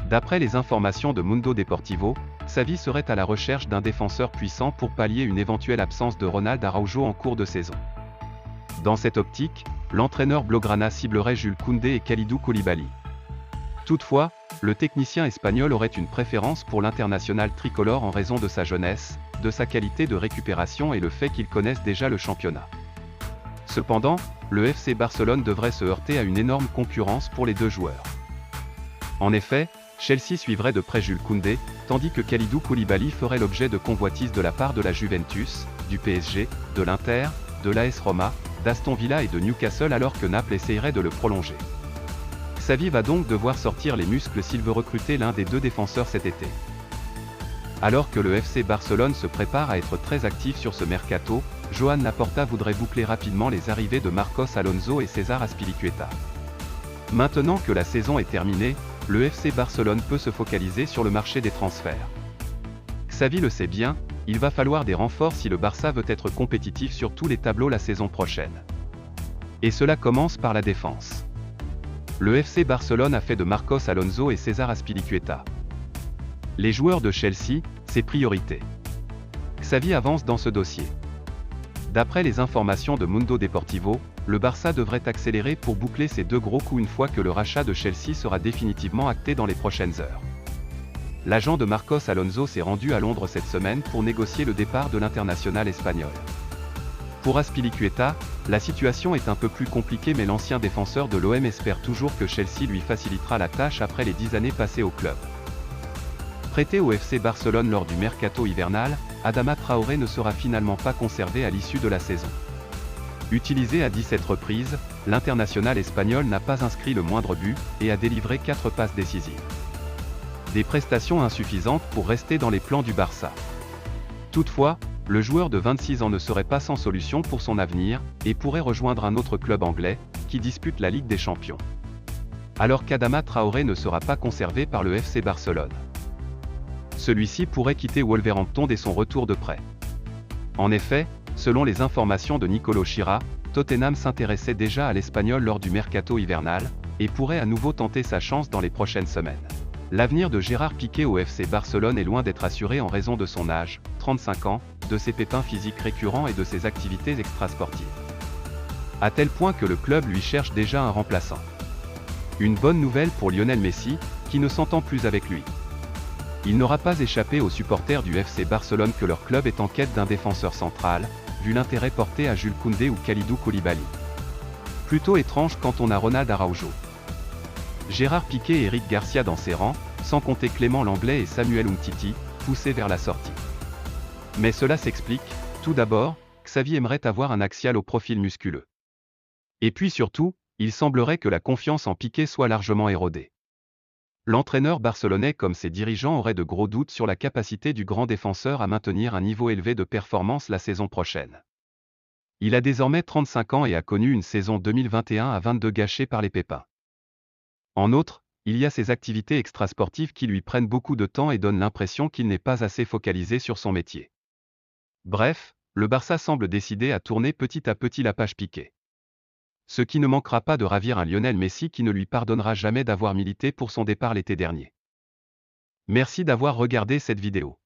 D'après les informations de Mundo Deportivo, Xavi serait à la recherche d'un défenseur puissant pour pallier une éventuelle absence de Ronald Araujo en cours de saison. Dans cette optique, l'entraîneur blaugrana ciblerait Jules Koundé et Kalidou Koulibaly. Toutefois, le technicien espagnol aurait une préférence pour l'international tricolore en raison de sa jeunesse, de sa qualité de récupération et le fait qu'il connaisse déjà le championnat. Cependant, le FC Barcelone devrait se heurter à une énorme concurrence pour les deux joueurs. En effet, Chelsea suivrait de près Jules Koundé, tandis que Kalidou Koulibaly ferait l'objet de convoitises de la part de la Juventus, du PSG, de l'Inter, de l'AS Roma, d'Aston Villa et de Newcastle alors que Naples essayerait de le prolonger. Xavi va donc devoir sortir les muscles s'il veut recruter l'un des deux défenseurs cet été. Alors que le FC Barcelone se prépare à être très actif sur ce mercato, Joan Laporta voudrait boucler rapidement les arrivées de Marcos Alonso et César Azpilicueta. Maintenant que la saison est terminée, le FC Barcelone peut se focaliser sur le marché des transferts. Xavi le sait bien, il va falloir des renforts si le Barça veut être compétitif sur tous les tableaux la saison prochaine. Et cela commence par la défense. Le FC Barcelone a fait de Marcos Alonso et César Azpilicueta les joueurs de Chelsea, ses priorités. Xavi avance dans ce dossier. D'après les informations de Mundo Deportivo, le Barça devrait accélérer pour boucler ces deux gros coups une fois que le rachat de Chelsea sera définitivement acté dans les prochaines heures. L'agent de Marcos Alonso s'est rendu à Londres cette semaine pour négocier le départ de l'international espagnol. Pour Azpilicueta, la situation est un peu plus compliquée mais l'ancien défenseur de l'OM espère toujours que Chelsea lui facilitera la tâche après les 10 années passées au club. Prêté au FC Barcelone lors du mercato hivernal, Adama Traoré ne sera finalement pas conservé à l'issue de la saison. Utilisé à 17 reprises, l'international espagnol n'a pas inscrit le moindre but et a délivré 4 passes décisives. Des prestations insuffisantes pour rester dans les plans du Barça. Toutefois, le joueur de 26 ans ne serait pas sans solution pour son avenir et pourrait rejoindre un autre club anglais qui dispute la Ligue des Champions. Alors qu'Adama Traoré ne sera pas conservé par le FC Barcelone. Celui-ci pourrait quitter Wolverhampton dès son retour de prêt. En effet, selon les informations de Nicolo Chira, Tottenham s'intéressait déjà à l'Espagnol lors du mercato hivernal, et pourrait à nouveau tenter sa chance dans les prochaines semaines. L'avenir de Gérard Piqué au FC Barcelone est loin d'être assuré en raison de son âge, 35 ans, de ses pépins physiques récurrents et de ses activités extrasportives. À tel point que le club lui cherche déjà un remplaçant. Une bonne nouvelle pour Lionel Messi, qui ne s'entend plus avec lui. Il n'aura pas échappé aux supporters du FC Barcelone que leur club est en quête d'un défenseur central, vu l'intérêt porté à Jules Koundé ou Kalidou Koulibaly. Plutôt étrange quand on a Ronald Araujo. Gérard Piqué et Eric Garcia dans ses rangs, sans compter Clément Lenglet et Samuel Umtiti, poussés vers la sortie. Mais cela s'explique, tout d'abord, Xavi aimerait avoir un axial au profil musculeux. Et puis surtout, il semblerait que la confiance en Piqué soit largement érodée. L'entraîneur barcelonais comme ses dirigeants auraient de gros doutes sur la capacité du grand défenseur à maintenir un niveau élevé de performance la saison prochaine. Il a désormais 35 ans et a connu une saison 2021 à 22 gâchée par les pépins. En outre, il y a ses activités extrasportives qui lui prennent beaucoup de temps et donnent l'impression qu'il n'est pas assez focalisé sur son métier. Bref, le Barça semble décidé à tourner petit à petit la page Piqué. Ce qui ne manquera pas de ravir un Lionel Messi qui ne lui pardonnera jamais d'avoir milité pour son départ l'été dernier. Merci d'avoir regardé cette vidéo.